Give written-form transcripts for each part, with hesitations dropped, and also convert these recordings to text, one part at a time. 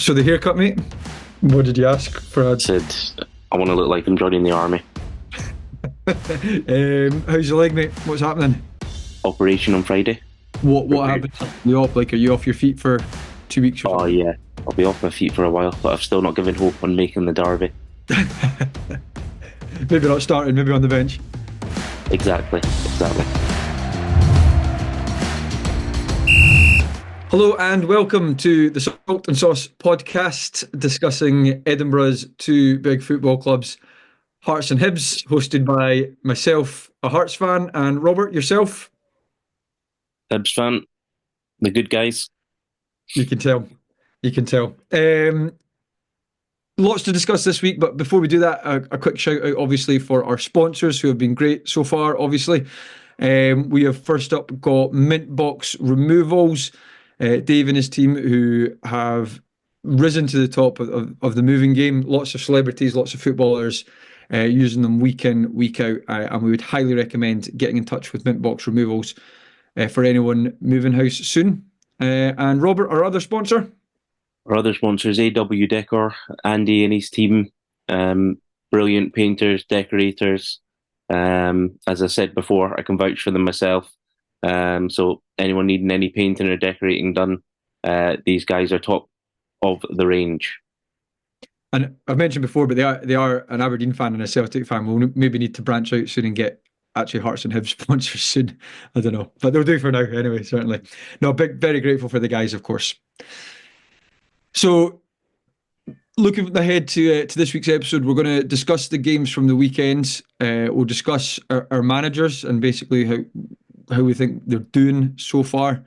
So the haircut, mate. What did you ask for? Said, I want to look like I'm joining the army. How's your leg, mate? What's happening? Operation on Friday. What happened? You off? Like, are you off your feet for 2 weeks or Oh something? yeah, I'll be off my feet for a while, but I've still not given hope on making the derby. Maybe not starting. Maybe on the bench. Exactly. Hello and welcome to the Salt and Sauce podcast, discussing Edinburgh's two big football clubs, Hearts and Hibs, hosted by myself, a Hearts fan, and Robert, yourself. Hibs fan, the good guys. You can tell. You can tell. Lots to discuss this week, but before we do that, a quick shout out, obviously, for our sponsors who have been great so far. Obviously, we have first up got Mintbox Removals. Dave and his team who have risen to the top of the moving game. Lots of celebrities, lots of footballers using them week in, week out, and we would highly recommend getting in touch with Mintbox Removals for anyone moving house soon. And Robert, our other sponsor. Our other sponsors, AW Decor, Andy and his team, brilliant painters, decorators. As I said before, I can vouch for them myself. So anyone needing any painting or decorating done, these guys are top of the range. And I've mentioned before, but they are an Aberdeen fan and a Celtic fan. We'll maybe need to branch out soon and get actually Hearts and Hibs sponsors soon. I don't know, but they'll do for now anyway. Certainly, no, very grateful for the guys, of course. So, looking ahead to this week's episode, we're going to discuss the games from the weekends. We'll discuss our managers and basically how we think they're doing so far.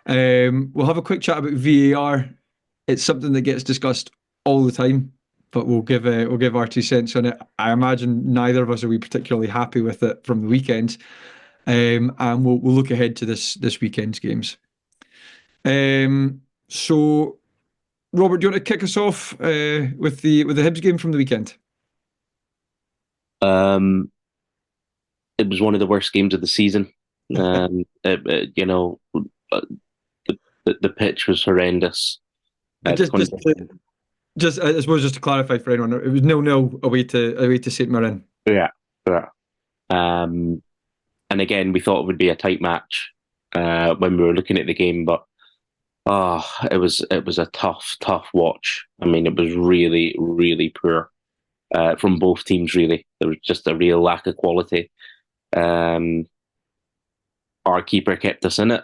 We'll have a quick chat about VAR. It's something that gets discussed all the time, but we'll give our 2 cents on it. I imagine neither of us are particularly happy with it from the weekend, and we'll look ahead to this weekend's games. So, Robert, do you want to kick us off with the Hibs game from the weekend? It was one of the worst games of the season. The pitch was horrendous. Just, I suppose, just to clarify for anyone, it was 0-0 away to St Mirren. Yeah. And again, we thought it would be a tight match when we were looking at the game, but it was a tough watch. I mean, it was really, really poor from both teams. Really, there was just a real lack of quality. Our keeper kept us in it.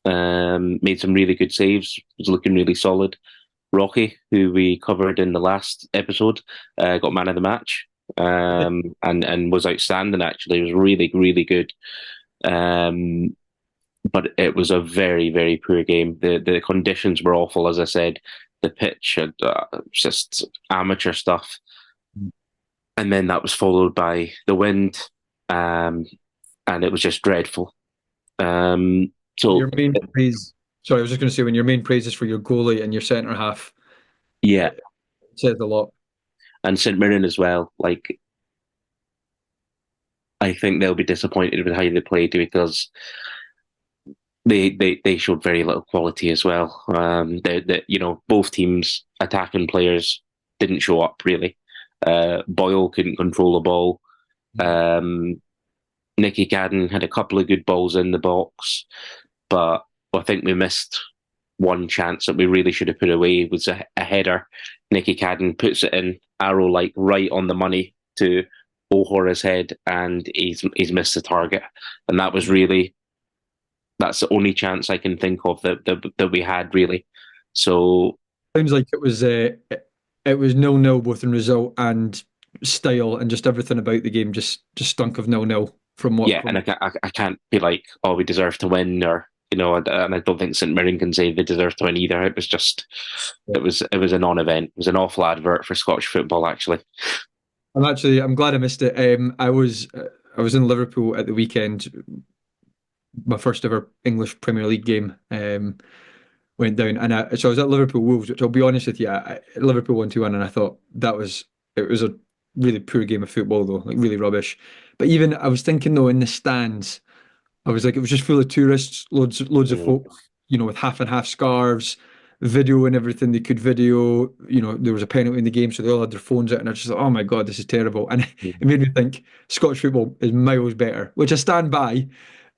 Made some really good saves. Was looking really solid. Rocky, who we covered in the last episode, got man of the match, and was outstanding. Actually, it was really, really good. But it was a very, very poor game. The conditions were awful, as I said. The pitch, just amateur stuff, and then that was followed by the wind, and it was just dreadful. So your main praise. Sorry, I was just going to say, when your main praise is for your goalie and your centre half, yeah, it says a lot. And St Mirren as well. Like, I think they'll be disappointed with how they played because they showed very little quality as well. Both teams attacking players didn't show up really. Boyle couldn't control the ball. Nicky Cadden had a couple of good balls in the box, but I think we missed one chance that we really should have put away. It was a header. Nicky Cadden puts it in, arrow like right on the money to O'Hara's head, and he's missed the target. And that's the only chance I can think of that we had really. So Sounds like it was 0-0 both in result and style, and just everything about the game just stunk of 0-0 from what. Yeah, and I can't be like, oh, we deserve to win, or and I don't think St Mirren can say they deserve to win either. It was just, it was a non-event. It was an awful advert for Scottish football, actually. I'm glad I missed it. I was in Liverpool at the weekend. My first ever English Premier League game went down, and so I was at Liverpool Wolves, which I'll be honest with you, Liverpool won 2-1, and I thought it was a really poor game of football though, like really rubbish. But even I was thinking though, in the stands, I was like, it was just full of tourists, loads of folk, with half and half scarves, video and everything they could video. You know, there was a penalty in the game, so they all had their phones out, and I was just like, oh my God, this is terrible. And it made me think Scottish football is miles better, which I stand by.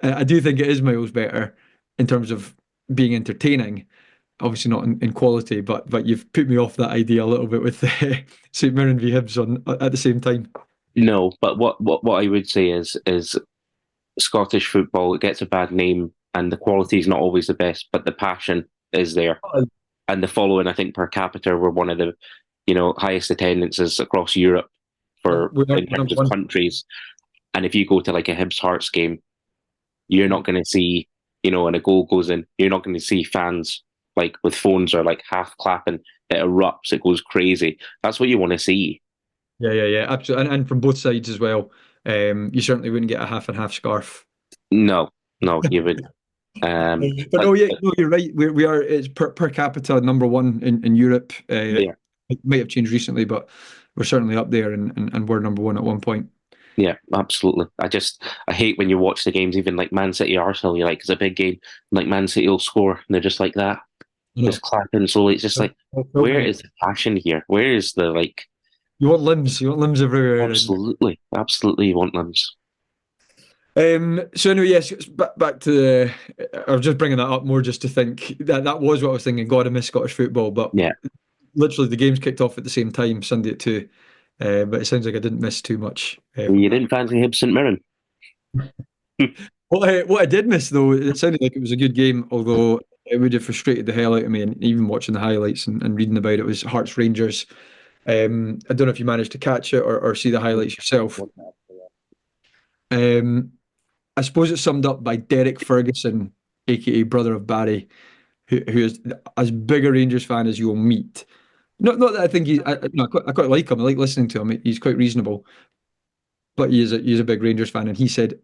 I do think it is miles better in terms of being entertaining. Obviously not in quality, but you've put me off that idea a little bit with St Mirren v Hibs on at the same time. No, but what I would say is Scottish football, it gets a bad name and the quality is not always the best, but the passion is there. And the following, I think, per capita, we're one of the, highest attendances across Europe for We are in terms number of one. countries. And if you go to like a Hibs Hearts game, you're not going to see, when a goal goes in, you're not going to see fans like with phones or like half clapping. It erupts, it goes crazy. That's what you want to see. Yeah, absolutely, and from both sides as well. You certainly wouldn't get a half and half scarf. No, no, you would. But But no, yeah, no, you're right. We are it's per capita number one in Europe. yeah, It might have changed recently, but we're certainly up there, and we're number one at one point. yeah, absolutely. I hate when you watch the games, even like Man City Arsenal. You're like, it's a big game, like Man City will score, and they're just like that, You just clapping slowly. It's just like, where is the passion here? Where is the like? You want limbs. You want limbs everywhere. Absolutely, absolutely, you want them. So anyway, yes, back to the. I was just bringing that up more just to think that was what I was thinking. God, I miss Scottish football, but Yeah, literally the games kicked off at the same time, Sunday at 2. But it sounds like I didn't miss too much from you that. didn't fancy Hibs St Mirren. What I did miss though, it sounded like it was a good game, although it would have frustrated the hell out of me. And even watching the highlights and reading about it was Hearts Rangers. I don't know if you managed to catch it or see the highlights yourself. Um, I suppose it's summed up by Derek Ferguson, aka brother of Barry, who is as big a Rangers fan as you'll meet. Not that I think I quite like him. I like listening to him. He's quite reasonable, but he's a big Rangers fan, and he said,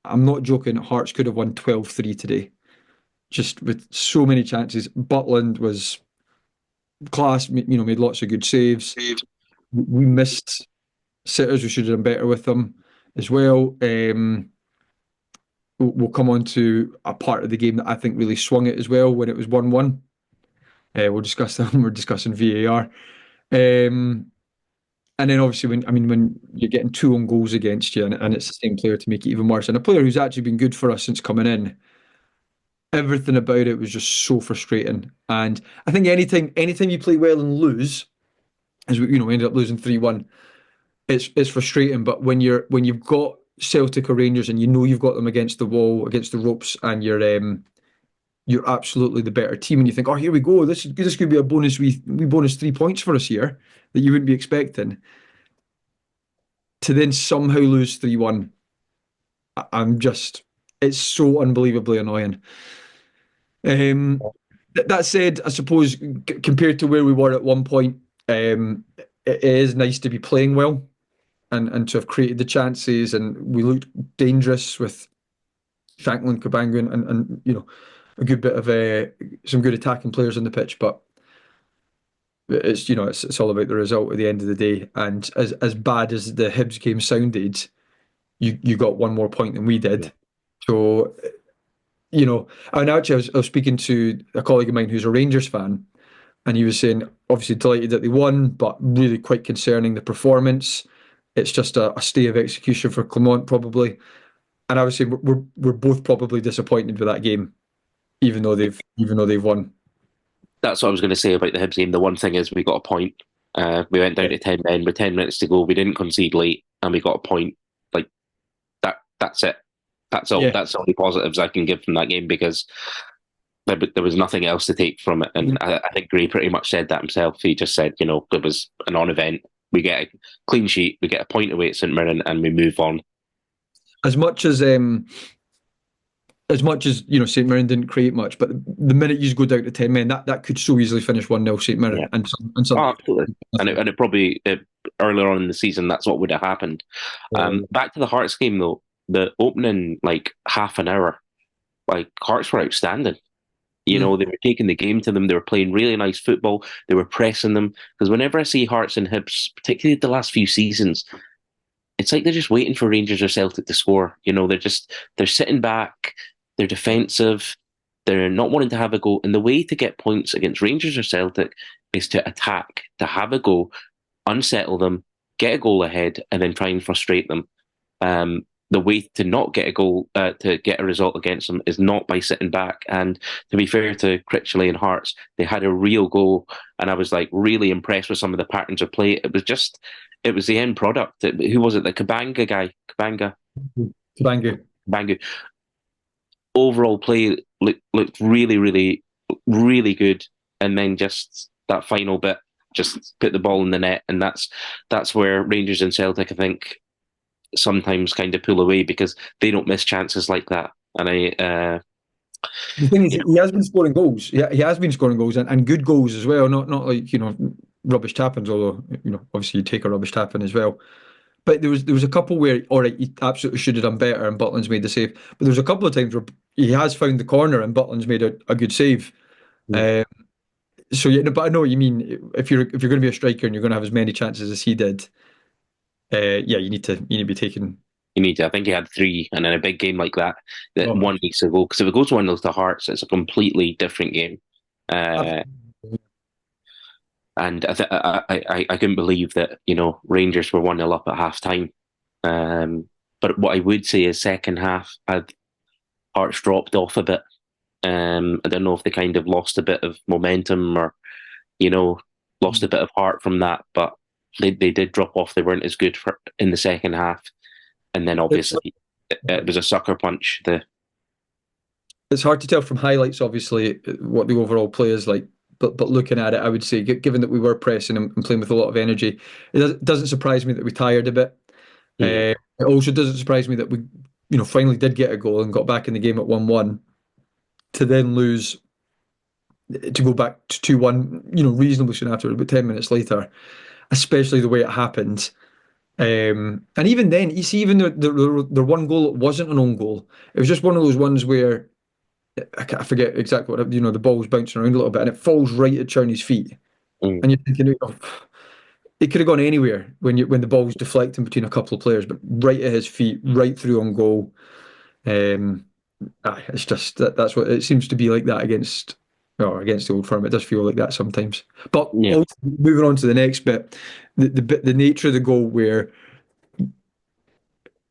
"I'm not joking. Hearts could have won 12-3 today, just with so many chances. Butland was class. Made lots of good saves. We missed sitters. We should have done better with them as well. We'll come on to a part of the game that I think really swung it as well when it was 1-1. We'll discuss that when we're discussing VAR. Um, and then obviously when you're getting two own goals against you and it's the same player to make it even worse, and a player who's actually been good for us since coming in, everything about it was just so frustrating. And I think anytime you play well and lose, as we ended up losing 3-1, it's frustrating. But when you've got Celtic or Rangers and you know you've got them against the wall, against the ropes, and you're absolutely the better team, and you think, oh, here we go, this could be a bonus, we bonus 3 points for us here that you wouldn't be expecting. To then somehow lose 3-1, I'm just, it's so unbelievably annoying. Um, that said, I suppose compared to where we were at one point, it is nice to be playing well and to have created the chances, and we looked dangerous with Shankland, Cabangu, and a good bit of some good attacking players on the pitch, but it's all about the result at the end of the day. And as bad as the Hibs game sounded, you got one more point than we did. So and actually I was speaking to a colleague of mine who's a Rangers fan, and he was saying obviously delighted that they won, but really quite concerning the performance. It's just a stay of execution for Clement probably. And I was saying we're both probably disappointed with that game, even though they've won. That's what I was going to say about the Hibs game. The one thing is we got a point. We went down to 10 men with 10 minutes to go. We didn't concede late, and we got a point. Like that. That's it. That's all. Yeah. That's the only positives I can give from that game because there was nothing else to take from it. And I think Gray pretty much said that himself. He just said, it was a non-event. We get a clean sheet. We get a point away at St Mirren, and we move on. As much as St Mirren didn't create much, but the minute you go down to 10 men, that could so easily finish 1-0 St Mirren, Yeah. and Oh, something. absolutely. And it probably earlier on in the season that's what would have happened. Back to the Hearts game though, the opening like half an hour, like Hearts were outstanding. They were taking the game to them. They were playing really nice football. They were pressing them. Because whenever I see Hearts and Hibs, particularly the last few seasons, it's like they're just waiting for Rangers or Celtic to score. They're sitting back. They're defensive. they're not wanting to have a go. And the way to get points against Rangers or Celtic is to attack, to have a go, unsettle them, get a goal ahead, and then try and frustrate them. The way to not get a goal, to get a result against them, is not by sitting back. And to be fair to Critchley and Hearts, they had a real go, and I was like really impressed with some of the patterns of play. It was the end product. Who was it? The Kabanga guy, Bangu. Kabanga. Overall play looked really, really, really good, and then just that final bit, just put the ball in the net, and that's where Rangers and Celtic, I think, sometimes kind of pull away because they don't miss chances like that. And The thing is, he has been scoring goals. Yeah, he has been scoring goals and good goals as well. Not like, rubbish tap-ins, although, obviously you take a rubbish tap-in as well. But there was a couple where, all right, he absolutely should have done better and Butland's made the save. But there was a couple of times where he has found the corner and Butland's made a good save. Yeah. So yeah, but I know what you mean. If you're going to be a striker and you're going to have as many chances as he did, yeah, you need to be taking. You need to. I think he had 3, and in a big game like that Oh, 1 week ago. Because if it goes 1-0 to Hearts, it's a completely different game. And I couldn't believe that Rangers were 1-0 up at half time. But what I would say is second half had Hearts dropped off a bit. I don't know if they kind of lost a bit of momentum or lost a bit of heart from that, but they did drop off. They weren't as good in the second half, and then obviously it was a sucker punch. It's hard to tell from highlights, obviously, what the overall play is like. But looking at it, I would say, given that we were pressing and playing with a lot of energy, it doesn't surprise me that we tired a bit. It also doesn't surprise me that we, finally did get a goal and got back in the game at 1-1, to then lose, to go back to 2-1, reasonably soon after, about 10 minutes later, especially the way it happened. And even then, you see, even the one goal, it wasn't an own goal. It was just one of those ones where I forget exactly what, the ball's bouncing around a little bit and it falls right at Czerny's feet. And you're thinking, it could have gone anywhere when the ball's deflecting between a couple of players, but right at his feet, right through on goal. It's just that's what it seems to be like that against the Old Firm. It does feel like that sometimes. But Yeah. moving on to the next bit, the nature of the goal where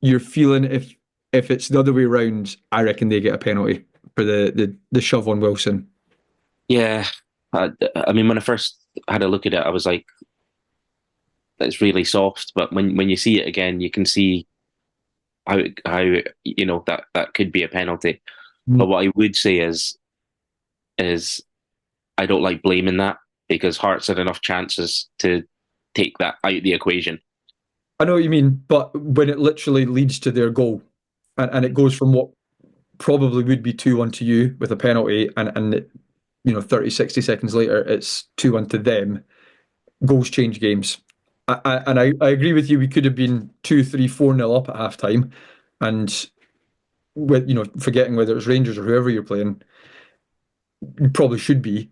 you're feeling if it's the other way around, I reckon they get a penalty for the shove on Wilson. Yeah, I mean, when I first had a look at it, I was like, "It's really soft." But when you see it again, you can see how that could be a penalty. But what I would say is I don't like blaming that because Hearts had enough chances to take that out of the equation. I know what you mean, but when it literally leads to their goal, and it goes from what probably would be 2-1 to you with a penalty, and 30, 60 seconds later, it's 2-1 to them. Goals change games. I agree with you. We could have been 2-3, 4-0 up at half time. And with forgetting whether it's Rangers or whoever you're playing, you probably should be.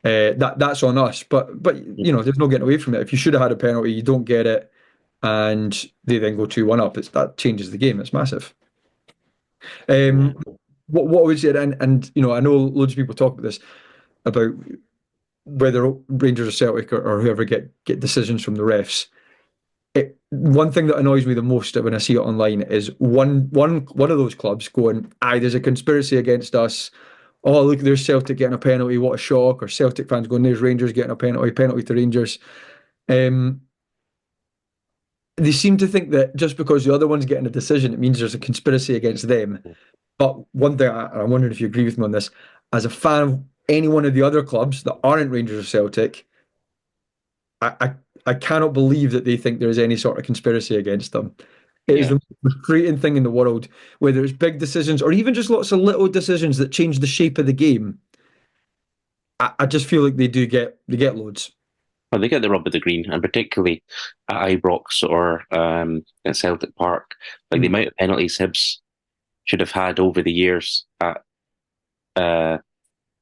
That's on us. But there's no getting away from it. If you should have had a penalty, you don't get it, and they then go 2-1 up. That changes the game. It's massive. What I would say, and I know loads of people talk about this, about whether Rangers or Celtic or whoever get decisions from the refs. One thing that annoys me the most when I see it online is one of those clubs going, "Aye, there's a conspiracy against us. Oh, look, there's Celtic getting a penalty. What a shock!" Or Celtic fans going, "There's Rangers getting a penalty to Rangers." They seem to think that just because the other one's getting a decision, it means there's a conspiracy against them. But one thing, I'm wondering if you agree with me on this, as a fan of any one of the other clubs that aren't Rangers or Celtic, I cannot believe that they think there is any sort of conspiracy against them. It is the most frustrating thing in the world, whether it's big decisions or even just lots of little decisions that change the shape of the game. I just feel like they get loads. Well, they get the rub of the green, and particularly at Ibrox or at Celtic Park, like the amount of penalties Hibs should have had over the years at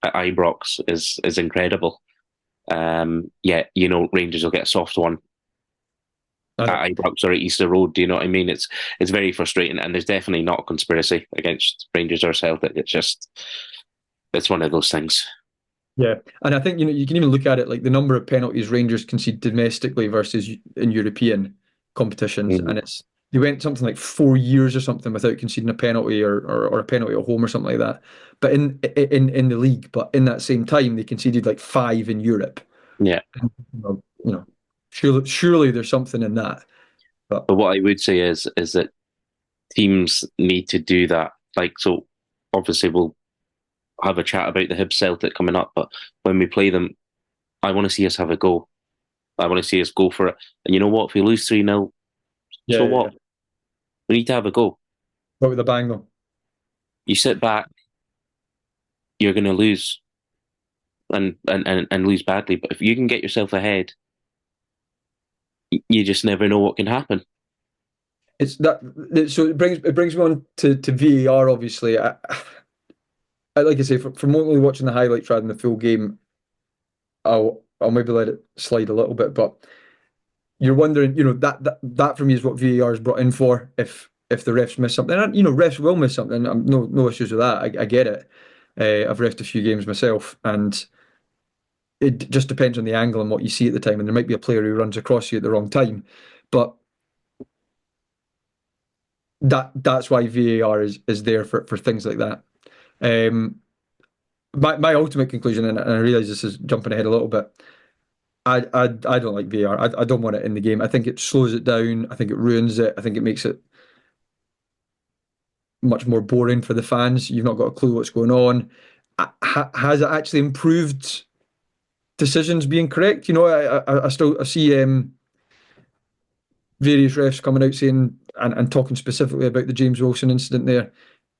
Ibrox is incredible. Yet Rangers will get a soft one at Ibrox or at Easter Road. Do you know what I mean? It's very frustrating, and there's definitely not a conspiracy against Rangers or Celtic. It's just it's one of those things. Yeah, and I think you can even look at it like the number of penalties Rangers concede domestically versus in European competitions, Mm. and they went something like 4 years or something without conceding a penalty or a penalty at home or something like that. But in the league, but in that same time they conceded like five in Europe. Yeah. You know, surely there's something in that. But But what I would say is that teams need to do that. Like, so obviously we'll have a chat about the Hibs Celtic coming up, but when we play them, I want to see us have a go. I want to see us go for it. And you know what? If we lose 3-0, yeah, so yeah, yeah. what? We need to have a go. But with a bang though. You sit back, you're going to lose and lose badly. But if you can get yourself ahead, you just never know what can happen. It's that so it brings me on to VAR obviously. I like I say from only watching the highlights rather than the full game, I'll maybe let it slide a little bit, but you're wondering, that for me is what VAR is brought in for. If the refs miss something, and refs will miss something. No issues with that. I get it. I've refed a few games myself, and it just depends on the angle and what you see at the time. And there might be a player who runs across you at the wrong time, but that's why VAR is there for things like that. Um, my ultimate conclusion, and I realize this is jumping ahead a little bit. I don't like VAR. I don't want it in the game. I think it slows it down. I think it ruins it. I think it makes it much more boring for the fans. You've not got a clue what's going on. Has it actually improved decisions being correct? I still see various refs coming out saying and talking specifically about the James Wilson incident there.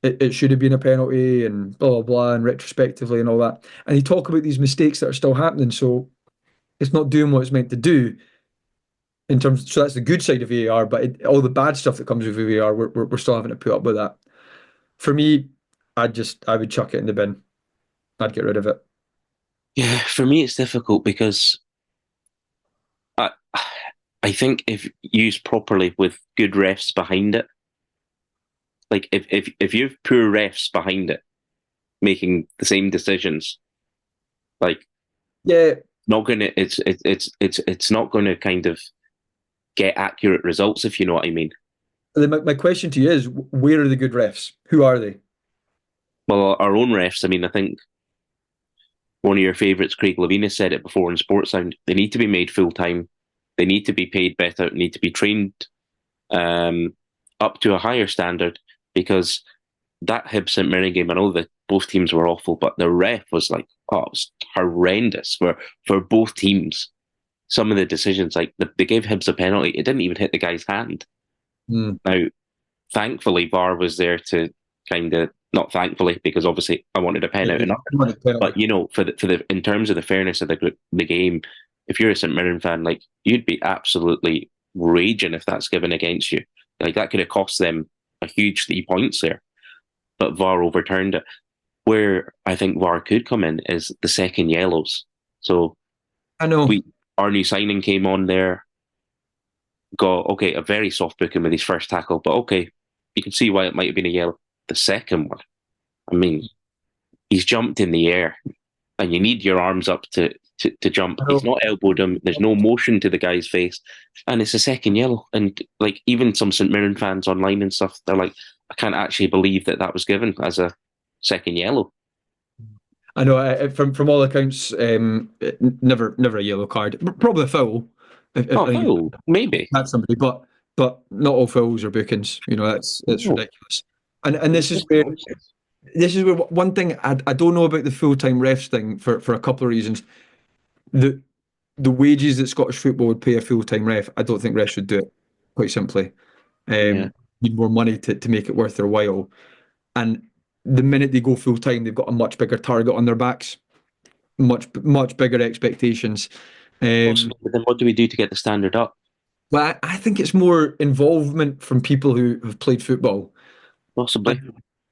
It should have been a penalty and blah blah blah and retrospectively and all that. And they talk about these mistakes that are still happening. So it's not doing what it's meant to do in terms. So that's the good side of VAR, but all the bad stuff that comes with VAR, we're still having to put up with that. For me, I would chuck it in the bin. I'd get rid of it. Yeah, for me it's difficult because I I think if used properly with good refs behind it, like if you've poor refs behind it making the same decisions, like Yeah, not gonna it's not gonna kind of get accurate results if you know what I mean. my question to you is, where are the good refs? Who are they? Well, our own refs, I mean, I think one of your favourites, Craig Levine, has said it before in Sports Sound. They need to be made full time. They need to be paid better. Need to be trained um, up to a higher standard because that Hibs St Mirren game, I know that both teams were awful, but the ref was like, oh, it was horrendous for both teams. Some of the decisions, like they gave Hibs a penalty, it didn't even hit the guy's hand. Hmm. Now, thankfully, VAR was there to kind of not thankfully because obviously I wanted a pen out enough. But for the in terms of the fairness of the game, if you're a St Mirren fan, like you'd be absolutely raging if that's given against you. Like that could have cost them a huge 3 points there. But VAR overturned it. Where I think VAR could come in is the second yellows. So I know. our new signing came on there, got a very soft booking with his first tackle, but okay, you can see why it might have been a yellow. The second one, I mean, he's jumped in the air, and you need your arms up to jump. I He's know. not elbowed him. There's no motion to the guy's face, and it's a second yellow. And like even some St Mirren fans online and stuff, they're like, I can't actually believe that was given as a second yellow. I know. From all accounts, never a yellow card. Probably a foul. I Oh, think foul, maybe. that's somebody, but not all fouls are bookings. That's No. ridiculous. And this is where one thing I don't know about the full time refs thing for a couple of reasons. The the wages that Scottish football would pay a full time ref, I don't think refs would do it. Quite simply, Yeah, need more money to make it worth their while. And the minute they go full time, they've got a much bigger target on their backs, much bigger expectations. possibly. But then what do we do to get the standard up? But I think it's more involvement from people who have played football, Possibly.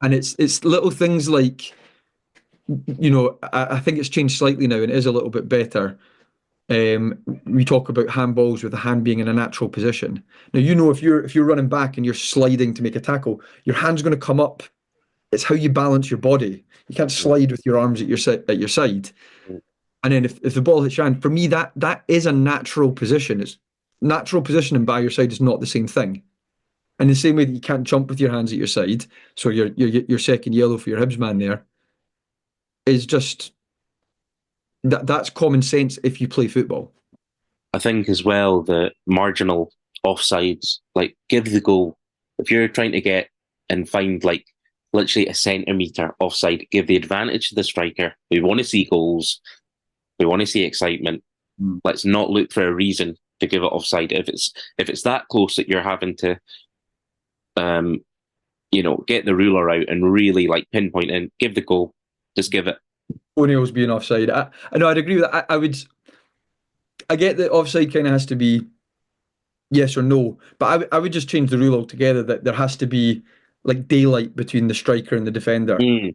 and it's little things like I think it's changed slightly now and it is a little bit better. We talk about handballs with the hand being in a natural position. Now if you're running back and you're sliding to make a tackle, your hand's going to come up it's how you balance your body. You can't slide with your arms at your side. And then if the ball hits your hand, for me that is a natural position. It's natural positioning by your side is not the same thing. And the same way that you can't jump with your hands at your side, so your second yellow for your Hibs man there is just that's common sense if you play football. I think as well the marginal offsides, like give the goal. If you're trying to get and find like literally a centimetre offside, give the advantage to the striker. We want to see goals. We want to see excitement. Let's not look for a reason to give it offside. If it's that close that you're having to get the ruler out and really like pinpoint and give the goal, just give it. O'Neill's being offside. I know I'd agree with that. I get that offside kind of has to be yes or no, but I would just change the rule altogether that there has to be like daylight between the striker and the defender. Mm,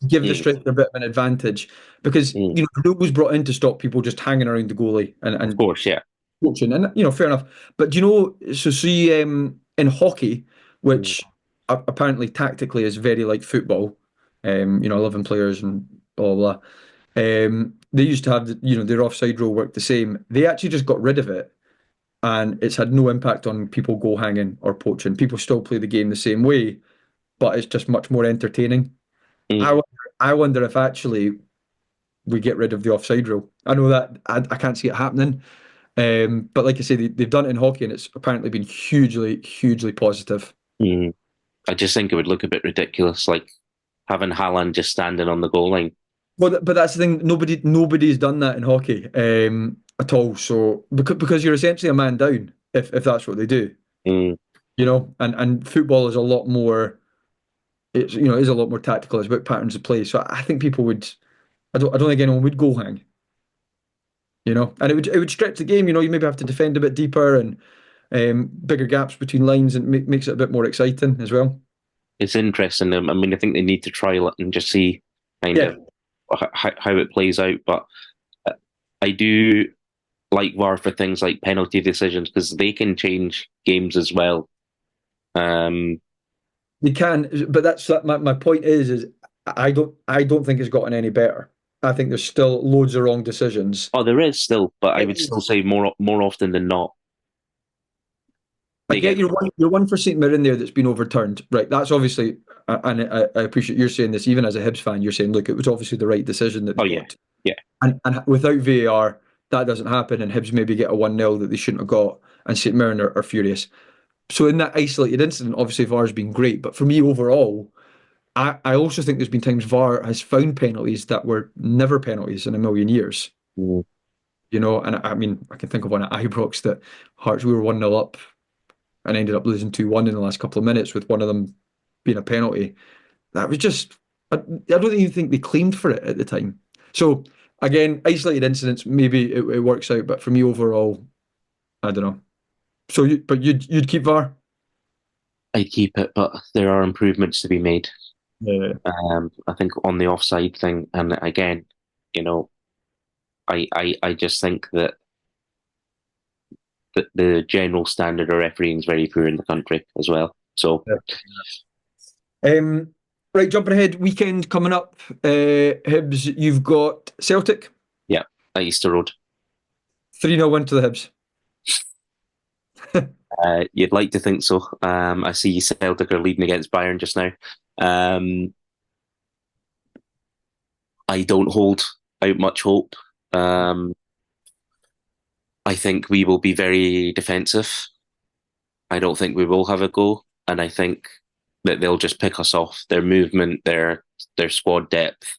Give the mm, striker a bit of an advantage because mm. the rule was brought in to stop people just hanging around the goalie Of and course, yeah. coaching, and fair enough. But so see in hockey, Mm, which apparently tactically is very like football, 11 players and blah blah. They used to have their offside rule worked the same. They actually just got rid of it, and it's had no impact on people goal hanging or poaching. People still play the game the same way, but it's just much more entertaining. I mm. wonder, I wonder if actually we get rid of the offside rule. I know that I can't see it happening, but like I say, they've done it in hockey, and it's apparently been hugely, hugely positive. Mm. I just think it would look a bit ridiculous, like having Haaland just standing on the goal line. Well, but that's the thing. Nobody's done that in hockey at all. So because you're essentially a man down if that's what they do, Mm. and football is a lot more. It's is a lot more tactical. It's about patterns of play. So I think people would. I don't think anyone would goal hang. And it would stretch the game. You maybe have to defend a bit deeper and bigger gaps between lines, and makes it a bit more exciting as well. It's interesting. I mean, I think they need to trial it and just see kind Yeah, of how it plays out. But I do like VAR for things like penalty decisions because they can change games as well. Um, they can, but my point is I don't think it's gotten any better. I think there's still loads of wrong decisions. oh, there is still, but I It would still is. say more often than not I they get get. your one for St Mirren there that's been overturned, right? That's obviously, and I appreciate you're saying this, even as a Hibs fan, you're saying, look, it was obviously the right decision that they Oh yeah, got, yeah. and without VAR, that doesn't happen, and Hibs maybe get a 1-0 that they shouldn't have got, and St Mirren are furious. So in that isolated incident, obviously VAR's been great, but for me overall, I also think there's been times VAR has found penalties that were never penalties in a million years. Mm. And I mean, I can think of one at Ibrox that Hearts we were 1-0 up and ended up losing 2-1 in the last couple of minutes with one of them being a penalty. That was just, I don't even think they claimed for it at the time. So again, isolated incidents, maybe it works out, but for me overall, I don't know. So, but you'd keep VAR? I keep it, but there are improvements to be made. Yeah. I think on the offside thing, and again, you know, I just think that the general standard of refereeing is very poor in the country as well. So Um, right, jumping ahead, weekend coming up. Hibs, you've got Celtic, yeah, at Easter Road. 3-0 win to the Hibs. You'd like to think so. I see Celtic are leading against Bayern just now. Um, I don't hold out much hope. Um, I think we will be very defensive. I don't think we will have a go, and I think that they'll just pick us off. Their movement, their squad depth.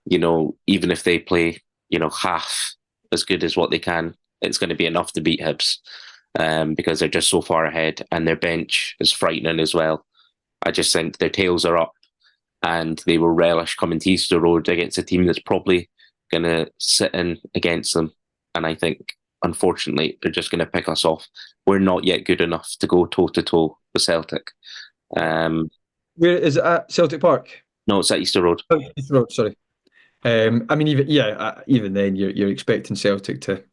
Even if they play, half as good as what they can, it's going to be enough to beat Hibs because they're just so far ahead, and their bench is frightening as well. I just think their tails are up, and they will relish coming to Easter Road against a team that's probably going to sit in against them. And I think, unfortunately, they're just going to pick us off. We're not yet good enough to go toe to toe with Celtic. Where is it at? Celtic Park? No, it's at Easter Road. Oh, Heath Road, sorry. I mean, even then, you're expecting Celtic to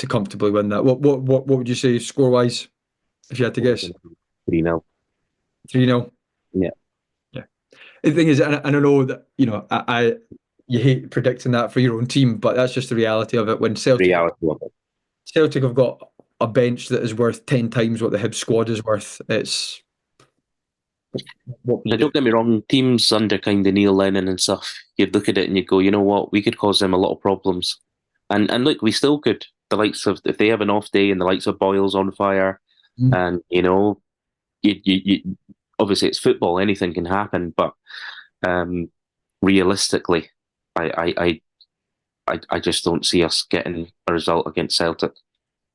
comfortably win that. What would you say score wise if you had to guess? 3-0. 3-0. Yeah. The thing is, and I know that you hate predicting that for your own team, but that's just the reality of it. When Reality of it. Celtic have got a bench that is worth 10 times what the Hibs squad is worth, it's what we Now, do. don't get me wrong, teams under kind of Neil Lennon and stuff, you'd look at it and you'd go, you know what, we could cause them a lot of problems. And look, we still could. The likes of, if they have an off day and the likes of Boyle's on fire, Mm. and, obviously it's football, anything can happen, but realistically, I, I just don't see us getting a result against Celtic.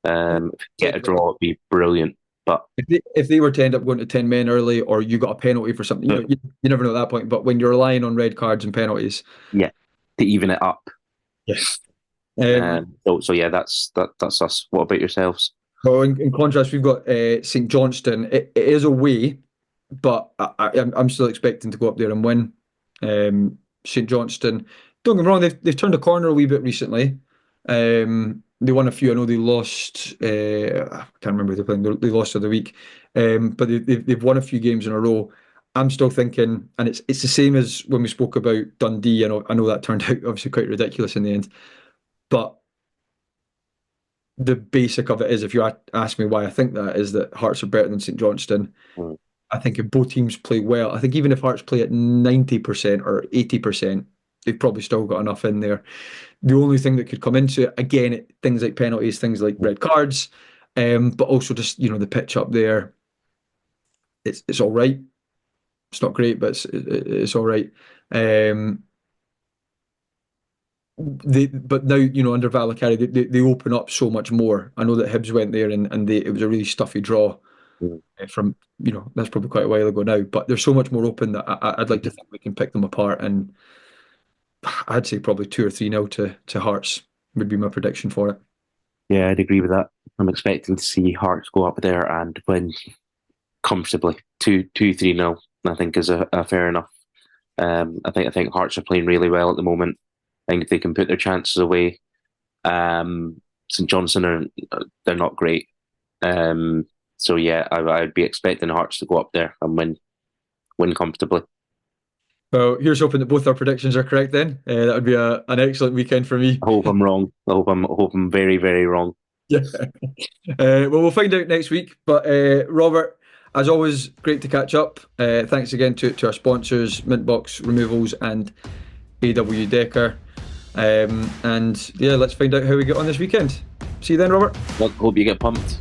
If we get a draw, it'd be brilliant. But If they were to end up going to 10 men early, or you got a penalty for something, you never know at that point. But when you're relying on red cards and penalties, yeah, to even it up. yes. So yeah, that's us. What about yourselves? So in contrast, we've got St Johnstone. It is away, but I'm still expecting to go up there and win. St Johnstone, don't get me wrong, they've turned a corner a wee bit recently. They won a few. I know they lost. I can't remember who they're playing. They lost the other week, but they've won a few games in a row. I'm still thinking, and it's the same as when we spoke about Dundee. I know that turned out obviously quite ridiculous in the end, but the basic of it is, if you ask me why I think that, is that Hearts are better than St Johnstone. Mm. I think if both teams play well, I think even if Hearts play at 90% or 80%, they've probably still got enough in there. The only thing that could come into it, again, things like penalties, things like red cards, but also just the pitch up there. It's all right. It's not great, but it's all right. But now under Valakari they open up so much more. I know that Hibs went there and it was a really stuffy draw Mm. from that's probably quite a while ago now. But they're so much more open that I'd like to think we can pick them apart, and I'd say probably 2 or 3-0 to Hearts would be my prediction for it. Yeah, I'd agree with that. I'm expecting to see Hearts go up there and win comfortably, 3-0. I think is a fair enough. I think Hearts are playing really well at the moment. I think if they can put their chances away, St Johnstone they're not great. So yeah, I'd be expecting Hearts to go up there and win comfortably. Well, here's hoping that both our predictions are correct then. That would be an excellent weekend for me. I hope I'm wrong. I hope I'm very, very wrong. Yeah. Well, we'll find out next week. But Robert, as always, great to catch up. Thanks again to our sponsors, Mintbox Removals and AW Decor. And yeah, let's find out how we get on this weekend. See you then, Robert. Hope you get pumped.